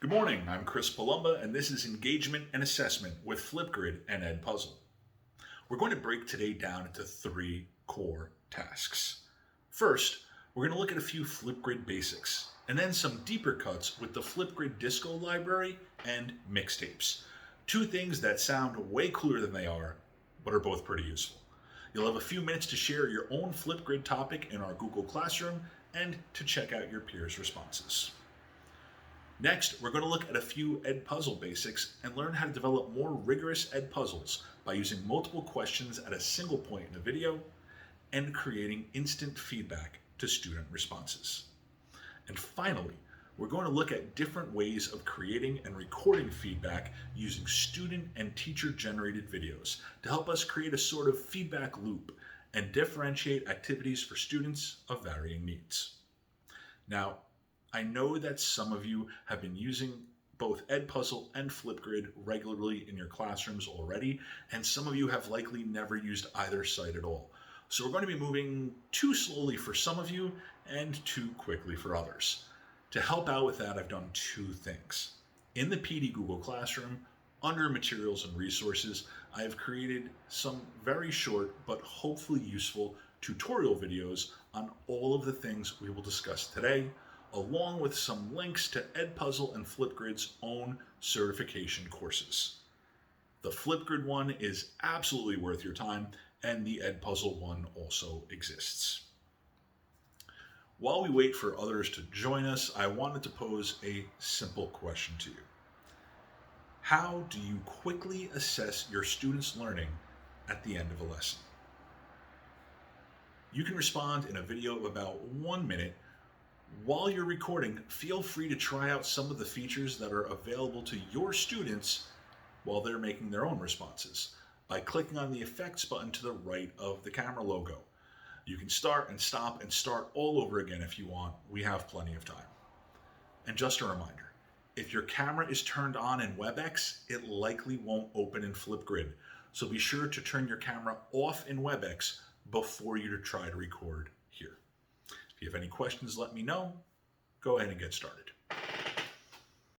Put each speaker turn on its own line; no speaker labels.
Good morning, I'm Chris Palumba, and this is Engagement and Assessment with Flipgrid and Edpuzzle. We're going to break today down into three core tasks. First, we're going to look at a few Flipgrid basics, and then some deeper cuts with the Flipgrid Disco library and mixtapes. Two things that sound way cooler than they are, but are both pretty useful. You'll have a few minutes to share your own Flipgrid topic in our Google Classroom and to check out your peers' responses. Next, we're going to look at a few Edpuzzle basics and learn how to develop more rigorous Edpuzzles by using multiple questions at a single point in a video and creating instant feedback to student responses. And finally, we're going to look at different ways of creating and recording feedback using student and teacher-generated videos to help us create a sort of feedback loop and differentiate activities for students of varying needs. Now, I know that some of you have been using both Edpuzzle and Flipgrid regularly in your classrooms already, and some of you have likely never used either site at all. So we're going to be moving too slowly for some of you and too quickly for others. To help out with that, I've done two things. In the PD Google Classroom, under Materials and Resources, I have created some very short but hopefully useful tutorial videos on all of the things we will discuss today, along with some links to Edpuzzle and Flipgrid's own certification courses. The Flipgrid one is absolutely worth your time, and the Edpuzzle one also exists. While we wait for others to join us, I wanted to pose a simple question to you. How do you quickly assess your students' learning at the end of a lesson? You can respond in a video of about 1 minute. While you're recording, feel free to try out some of the features that are available to your students while they're making their own responses by clicking on the effects button to the right of the camera logo. You can start and stop and start all over again if you want. We have plenty of time. And just a reminder, if your camera is turned on in WebEx, it likely won't open in Flipgrid. So be sure to turn your camera off in WebEx before you try to record here. If you have any questions, let me know. Go ahead and get started.